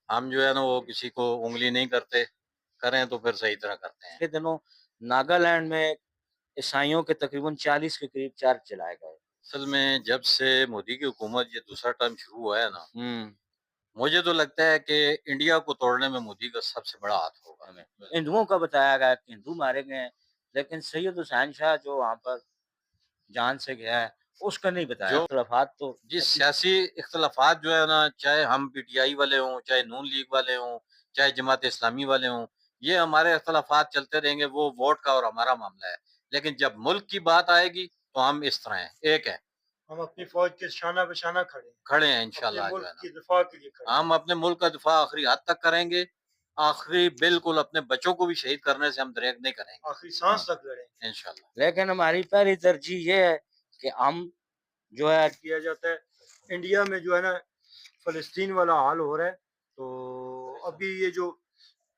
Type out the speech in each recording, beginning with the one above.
ہم جو ہے نا وہ کسی کو انگلی نہیں کرتے، کریں تو پھر صحیح طرح کرتے ہیں۔ پچھلے دنوں ناگالینڈ میں عیسائیوں کے تقریباً 40 کے قریب چرچ جلائے گئے۔ اصل میں جب سے مودی کی حکومت یہ دوسرا ٹرم شروع ہوا ہے نا، ہوں مجھے تو لگتا ہے کہ انڈیا کو توڑنے میں مودی کا سب سے بڑا ہاتھ ہوگا۔ ہمیں ہندوؤں کا بتایا گیا کہ ہندو مارے گئے ہیں، لیکن سید حسین شاہ جو وہاں پر جان سے گیا ہے اس کا نہیں بتایا۔ جو اختلافات تو جی سیاسی اختلافات جو ہے نا، چاہے ہم پی ٹی آئی والے ہوں، چاہے نون لیگ والے ہوں، چاہے جماعت اسلامی والے ہوں، یہ ہمارے اختلافات چلتے رہیں گے، وہ ووٹ کا اور ہمارا معاملہ ہے۔ لیکن جب ملک کی بات آئے گی تو ہم اس طرح ہیں، ایک ہے، ہم اپنی فوج کے شانہ بشانہ کھڑے ہیں اپنے انشاءاللہ جو ہے ملک نا۔ کی دفاع کے لیے ہم اپنے ملک کا دفاع آخری حد تک کریں گے، آخری بالکل اپنے بچوں کو بھی شہید کرنے سے ہم دریغ نہیں کریں گے آخری سانس تک لڑیں گے انشاءاللہ۔ لیکن ہماری پہلی ترجیح یہ ہے کہ ہم جو ہے کیا جاتا ہے۔ انڈیا میں جو ہے نا فلسطین والا حال ہو رہا ہے، تو ابھی یہ جو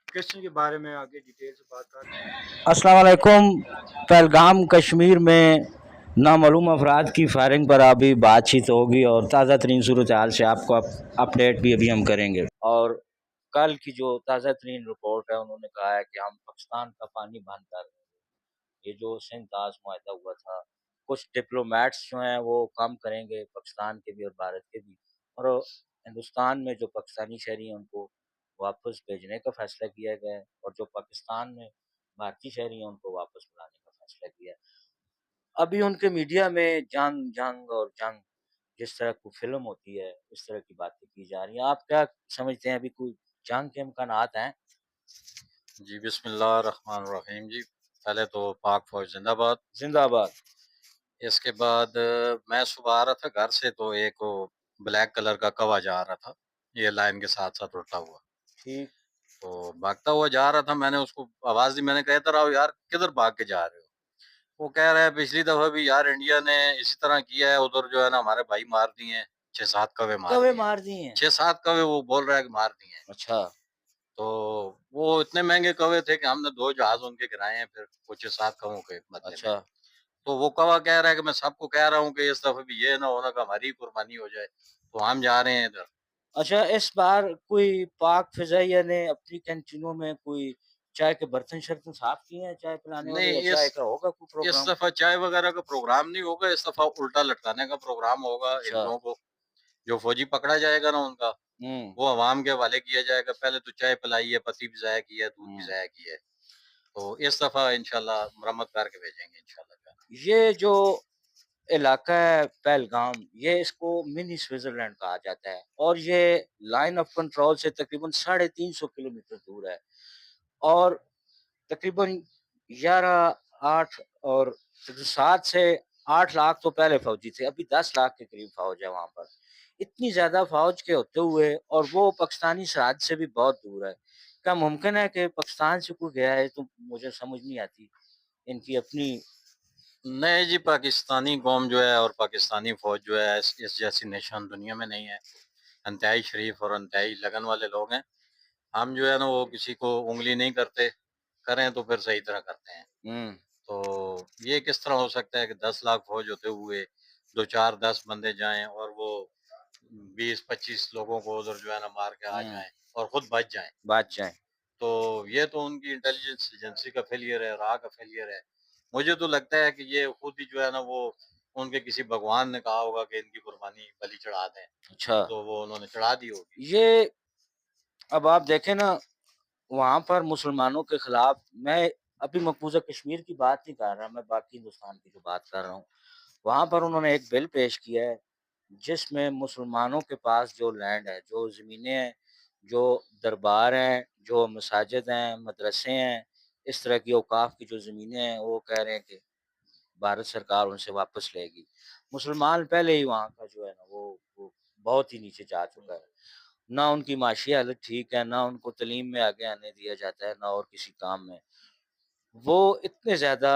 کرسچن کے بارے میں آگے ڈیٹیل سے بات کرتے ہیں۔ السلام علیکم۔ پہلگام کشمیر میں نامعلوم افراد کی فائرنگ پر ابھی بات چیت ہوگی اور تازہ ترین صورتحال سے آپ کو اپڈیٹ بھی ابھی ہم کریں گے۔ اور کل کی جو تازہ ترین رپورٹ ہے، انہوں نے کہا ہے کہ ہم پاکستان کا پانی بند کر دیں گے۔ یہ جو سندھ تاز معاہدہ ہوا تھا، کچھ ڈپلومیٹس جو ہیں وہ کام کریں گے، پاکستان کے بھی اور بھارت کے بھی، اور ہندوستان میں جو پاکستانی شہری ہیں ان کو واپس بھیجنے کا فیصلہ کیا گیا ہے، اور جو پاکستان میں بھارتی شہری ہیں ان کو واپس بلانے کا فیصلہ کیا ہے۔ ابھی ان کے میڈیا میں جنگ جنگ اور جنگ جس طرح کی فلم ہوتی ہے اس طرح کی باتیں کی جا رہی ہیں۔ آپ کیا سمجھتے ہیں ابھی کوئی جنگ کے امکانات ہیں؟ جی بسم اللہ الرحمن الرحیم۔ جی پہلے تو پاک فوج زندہ باد۔ زندہ باد۔ اس کے بعد میں صبح آ رہا تھا گھر سے، تو ایک بلیک کلر کا کوا جا رہا تھا، یہ لائن کے ساتھ ساتھ اٹھا ہوا، ٹھیک۔ تو بھاگتا ہوا جا رہا تھا۔ میں نے اس کو آواز دی، میں نے کہتا رہا یار کدھر بھاگ کے جا رہے ہو؟ وہ کہہ رہا ہے پچھلی دفعہ بھی یار انڈیا نے اسی طرح کیا ہے، ادھر جو ہے نا ہمارے بھائی مار دیے ہیں، 6-7 کوے مار کوے دیے ہیں، مار دیے ہیں؟ 6-7 کوے وہ بول رہا ہے کہ مار دیے ہیں۔ اچھا۔ تو وہ اتنے مہنگے کوے تھے کہ ہم نے 2 جہاز ان کے گرائے ہیں پھر کچھ 7 کووں کے بدلے میں۔ اچھا۔ تو وہ کوا کہہ رہا ہے کہ میں سب کو کہہ رہا ہوں کہ اس دفعہ بھی یہ نہ ہونا کہ ہماری قربانی ہو جائے، تو ہم جا رہے ہیں ادھر۔ اچھا، اس بار کوئی پاک فضائیہ نے اپنی کینٹینوں میں کوئی چائے کے برتن شرتن صاف کیے ہیں چائے پلانے والے، یا نہیں، چائے کا ہوگا کوئی اس پروگرام؟ دفعہ چائے وغیرہ کا پروگرام نہیں ہوگا، اس دفعہ الٹا لٹکانے کا پروگرام ہوگا اچھا۔ ہندوؤں کو۔ جو فوجی پکڑا جائے گا نا ان کا، ہوں وہ عوام کے حوالے کیا جائے گا۔ پہلے تو چائے پلائی ہے، پتی بھی ضائع کی ہے، دودھ بھی ہوں۔ ضائع کی ہے، تو اس دفعہ انشاءاللہ مرمت کر کے بھیجیں گے انشاءاللہ۔ یہ جو علاقہ ہے پہلگام، یہ اس کو منی سوئٹزرلینڈ کہا جاتا ہے، اور یہ لائن آف کنٹرول سے تقریباً 350 کلومیٹر دور ہے، اور تقریباً 11 8 اور 7 سے 8 لاکھ تو پہلے فوجی تھے، ابھی 10 لاکھ کے قریب فوج ہے وہاں پر۔ اتنی زیادہ فوج کے ہوتے ہوئے، اور وہ پاکستانی سرحد سے بھی بہت دور ہے، کیا ممکن ہے کہ پاکستان سے کوئی گیا ہے؟ تو مجھے سمجھ نہیں آتی ان کی اپنی۔ نہیں جی، پاکستانی قوم جو ہے اور پاکستانی فوج جو ہے اس جیسی نشان دنیا میں نہیں ہے۔ انتہائی شریف اور انتہائی لگن والے لوگ ہیں۔ ہم جو ہے نا وہ کسی کو انگلی نہیں کرتے، کریں تو پھر صحیح طرح کرتے ہیں۔ ہوں تو یہ کس طرح ہو سکتا ہے کہ 10 لاکھ فوج ہوتے ہوئے 2 4 10 بندے جائیں اور وہ 20 25 لوگوں کو ادھر جو ہے نا مار کے آ ہوں جائیں اور خود بچ جائیں؟ بات چاہیں۔ تو یہ تو ان کی انٹیلیجنس ایجنسی کا فیلئر ہے، راہ کا فیلئر ہے۔ مجھے تو لگتا ہے کہ یہ خود ہی جو ہے نا وہ ان کے کسی بھگوان نے کہا ہوگا کہ ان کی قربانی بلی چڑھا دیں، اچھا، تو وہ انہوں نے چڑھا دی ہوگی۔ یہ اب آپ دیکھیں نا، وہاں پر مسلمانوں کے خلاف، میں ابھی مقبوضہ کشمیر کی بات نہیں کر رہا، میں باقی ہندوستان کی جو بات کر رہا ہوں، وہاں پر انہوں نے ایک بل پیش کیا ہے جس میں مسلمانوں کے پاس جو لینڈ ہے، جو زمینیں ہیں، جو دربار ہیں، جو مساجد ہیں، مدرسے ہیں، اس طرح کی اوقاف کی جو زمینیں ہیں، وہ کہہ رہے ہیں کہ بھارت سرکار ان سے واپس لے گی۔ مسلمان پہلے ہی وہاں کا جو ہے نا وہ بہت ہی نیچے جا چکا ہے، نہ ان کی معاشی حالت ٹھیک ہے، نہ ان کو تعلیم میں آگے آنے دیا جاتا ہے، نہ اور کسی کام میں۔ وہ اتنے زیادہ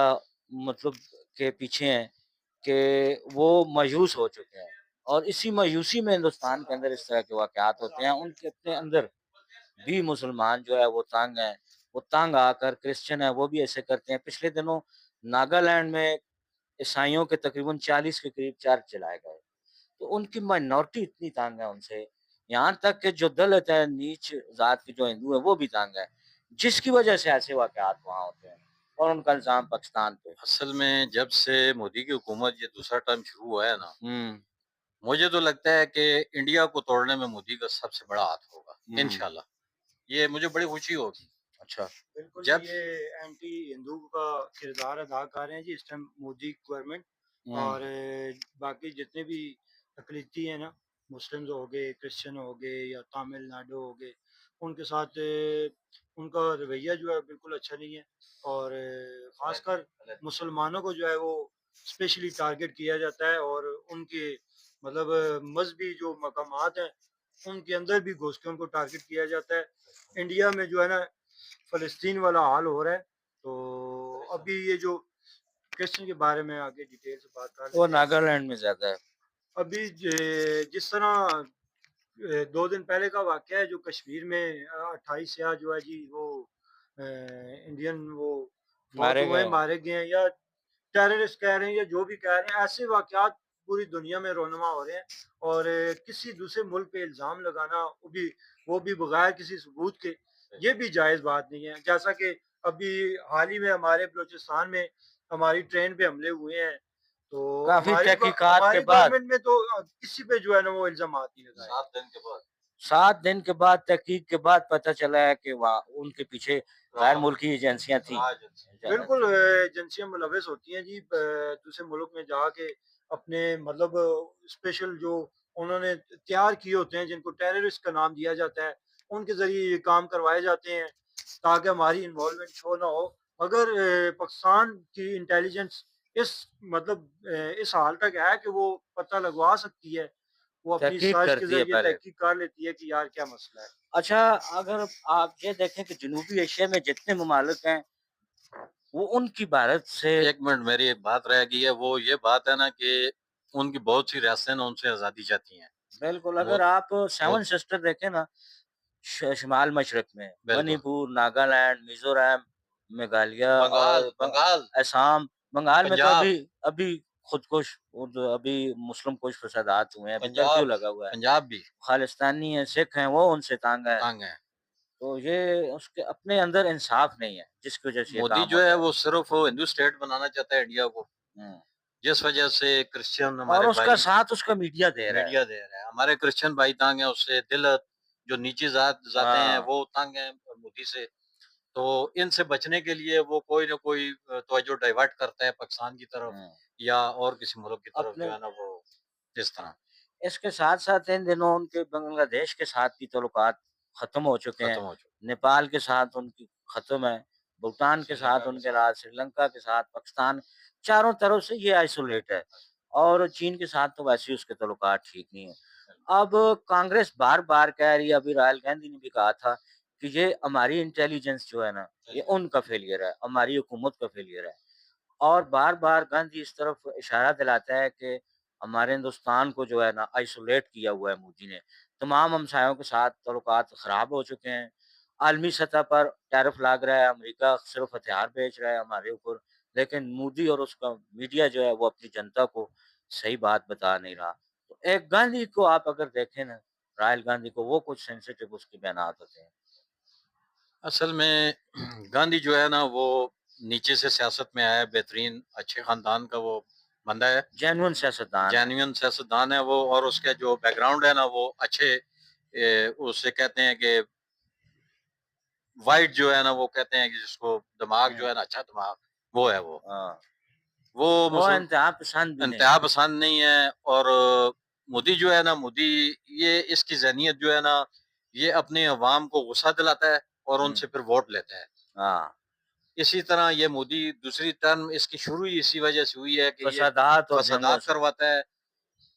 مطلب کے پیچھے ہیں کہ وہ مایوس ہو چکے ہیں، اور اسی مایوسی میں ہندوستان کے اندر اس طرح کے واقعات ہوتے ہیں۔ ان کے اپنے اندر بھی مسلمان جو ہے وہ تنگ ہیں، وہ تنگ آ کر کرسچن ہے وہ بھی ایسے کرتے ہیں۔ پچھلے دنوں ناگالینڈ میں عیسائیوں کے تقریباً 40 کے قریب چرچ جلائے گئے، تو ان کی مائنورٹی اتنی تنگ ہے ان سے یہاں تک کہ جو دلت ہے نیچ ذات کے جو ہندو ہیں وہ بھی تنگ ہے، جس کی وجہ سے ایسے واقعات وہاں ہوتے ہیں اور ان کا الزام پاکستان پہ۔ اصل میں جب سے مودی کی حکومت یہ دوسرا ٹرم شروع ہوا ہے نا، ہوں مجھے تو لگتا ہے کہ انڈیا کو توڑنے میں مودی کا سب سے بڑا ہاتھ ہوگا ہوں انشاءاللہ۔ یہ مجھے بڑی خوشی ہوگی اچھا بالکل جب یہ اینٹی ہندو کا کردار ادا کر رہے ہیں جی اس ٹائم مودی گورنمنٹ، ہوں اور باقی جتنے بھی اقلیتی ہیں نا، مسلمز ہو گئے، کرسچن ہو گئے یا تامل ناڈو ہو گئے، ان کے ساتھ ان کا رویہ جو ہے بالکل اچھا نہیں ہے، اور خاص کر مسلمانوں کو جو ہے وہ اسپیشلی ٹارگٹ کیا جاتا ہے، اور ان کے مطلب مذہبی جو مقامات ہیں ان کے اندر بھی گھس کے ان کو ٹارگٹ کیا جاتا ہے۔ انڈیا میں جو ہے نا فلسطین والا حال ہو رہا ہے، تو ابھی یہ جو کرسچن کے بارے میں آگے ڈیٹیل سے بات کر وہ لیتے ہیں۔ ناگالینڈ میں زیادہ ہے۔ ابھی جس طرح 2 دن پہلے کا واقعہ ہے جو کشمیر میں 28 سیاح جو ہے جی وہ انڈین وہ فوت مارے ہوئے گئے ہیں، مارے گئے ہیں، یا ٹیررسٹ کہہ رہے ہیں یا جو بھی کہہ رہے ہیں، ایسے واقعات پوری دنیا میں رونما ہو رہے ہیں، اور کسی دوسرے ملک پہ الزام لگانا وہ بھی بغیر کسی ثبوت کے، یہ بھی جائز بات نہیں ہے۔ جیسا کہ ابھی حال ہی میں ہمارے بلوچستان میں ہماری ٹرین پہ حملے ہوئے ہیں، تو کافی تحقیقات کے بعد گورنمنٹ میں تو کسی پہ جو ہے نا وہ الزامات نہیں لگائے۔ 7 دن کے بعد تحقیق کے بعد پتہ چلا ہے کہ وہاں ان کے پیچھے غیر ملکی ایجنسیاں تھیں۔ بالکل ایجنسیاں ملوث ہوتی ہیں جی دوسرے ملک میں جا کے اپنے مطلب اسپیشل جو انہوں نے تیار کیے ہوتے ہیں جن کو ٹیررسٹ کا نام دیا جاتا ہے، ان کے ذریعے یہ کام کروائے جاتے ہیں تاکہ ہماری انوالومنٹ شو نہ ہو۔ مگر پاکستان کی انٹیلیجنس اس مطلب اس حال تک ہے کہ وہ پتہ لگوا سکتی ہے، وہ اپنی تحقیق سرچ کے کرتی ہے ذریعے پہلے۔ تحقیق کر لیتی ہے کہ یار کیا مسئلہ ہے۔ اچھا اگر آپ یہ دیکھیں کہ جنوبی ایشیا میں جتنے ممالک ہیں وہ ان کی بھارت سے ایک منٹ میری ایک بات رہ گئی ہے، وہ یہ بات ہے نا کہ ان کی بہت سی ریاستیں ان سے آزادی چاہتی ہیں۔ بالکل وہ اگر آپ 7 سسٹر دیکھیں نا شمال مشرق میں منی پور، ناگالینڈ، میزورم، میگھالیہ اور بنگال، آسام، بنگال میں تو پنجاب، ابھی خودکش ابھی مسلم کش فسادات ہوئے ہیں، ابھی پنجاب کرفیو لگا ہوا ہے، پنجاب بھی خالستانی ہیں، سکھ ہیں، وہ ان سے تانگ ہے، تنگ ہے۔ تو یہ اس کے اپنے اندر انصاف نہیں ہے جس کی وجہ سے یہ مودی کام جو ہے ہوتا وہ صرف ہندو اسٹیٹ بنانا چاہتا ہے انڈیا کو، ہے جس وجہ سے کرسچن اور ہمارے اس کا بھائی ساتھ اس کا میڈیا دے رہا ہے۔ میڈیا دے رہے ہیں، ہمارے کرسچن بھائی تنگ ہیں اس سے، دلت جو نیچی ذاتیں ہیں ہاں وہ تنگ ہیں مودی سے، تو ان سے بچنے کے لیے وہ کوئی نہ کوئی توجہ ڈائیورٹ کرتا ہے پاکستان کی طرف ہوں۔ یا اور کسی ملک کی طرف اپنے جو ہے نا وہ اس طرح اس کے ساتھ ساتھ ان دنوں ان کے بنگلہ دیش کے ساتھ بھی تعلقات ختم ہو چکے ہیں، ختم ہو چکا۔ نیپال کے ساتھ ان کی ختم ہے، بھوٹان کے ساتھ ان کے راج، سری لنکا کے ساتھ، پاکستان، چاروں طرف سے یہ آئسولیٹ ہے، اور چین کے ساتھ تو ویسے ہی اس کے تعلقات ٹھیک نہیں ہیں۔ اب کانگریس بار بار کہہ رہی ہے، ابھی راہل گاندھی نے بھی کہا تھا کہ یہ ہماری انٹیلیجنس جو ہے نا یہ ان کا فیلئر ہے، ہماری حکومت کا فیلئر ہے، اور بار بار گاندھی اس طرف اشارہ دلاتا ہے کہ ہمارے ہندوستان کو جو ہے نا آئسولیٹ کیا ہوا ہے مودی نے، تمام ہمسایوں کے ساتھ تعلقات خراب ہو چکے ہیں، عالمی سطح پر ٹیرف لاگ رہا ہے، امریکہ صرف ہتھیار بیچ رہا ہے ہمارے اوپر، لیکن مودی اور اس کا میڈیا جو ہے وہ اپنی جنتا کو صحیح بات بتا نہیں رہا۔ تو ایک گاندھی کو آپ اگر دیکھیں نا، راہل گاندھی کو، وہ کچھ سینسیٹیو اس کے بیانات ہوتے ہیں۔ اصل میں گاندھی جو ہے نا وہ نیچے سے سیاست میں آیا، بہترین اچھے خاندان کا وہ بندہ ہے، جینون سیاستدان ہے۔ جینوئن سیاستدان ہے وہ، اور اس کا جو بیک گراؤنڈ ہے نا وہ اچھے اسے کہتے ہیں کہ وائٹ جو ہے نا وہ کہتے ہیں کہ جس کو دماغ جو ہے نا اچھا دماغ وہ ہے ہاں، وہ وہ انتہا پسند بھی نہیں انتہا ہے۔ پسند نہیں ہے، اور مودی جو ہے نا مودی یہ اس کی ذہنیت جو ہے نا یہ اپنے عوام کو غصہ دلاتا ہے اور ان سے پھر ووٹ لیتا ہے۔ ہاں، اسی طرح یہ مودی دوسری ٹرم اس کی شروع ہی اسی وجہ سے ہوئی ہے کہ یہ فسادات اور جنگوں فسادات سے کرواتا ہے،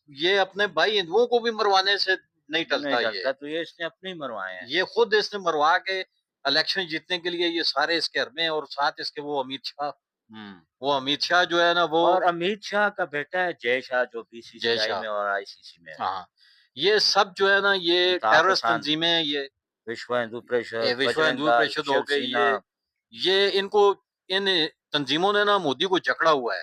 یہ اپنے بھائی ہندوؤں کو بھی مروانے سے نہیں نہیں ٹلتا، ڈرتا، تو یہ اس نے اپنے ہی مروائے ہیں۔ یہ خود اس نے مروا کے الیکشن جیتنے کے لیے یہ سارے اس کے ہر میں، اور ساتھ اس کے وہ امیت شاہ جو ہے نا وہ اور امیت شاہ کا بیٹا ہے جے شاہ جو بی سی جے سی آئی شاہ، میں اور آئی سی سی میں ہے، ہاں یہ سب جو ہے نا یہ انتہا ٹیررسٹ پسند، تنظیمیں، یہ وشو ہندو پریشد، وشو بجرنگ ہندو دل، پریشد ہو شیو گئی، سینا، یہ ان کو ان تنظیموں نے نا مودی کو جکڑا ہوا ہے،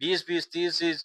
20-20, 30-30,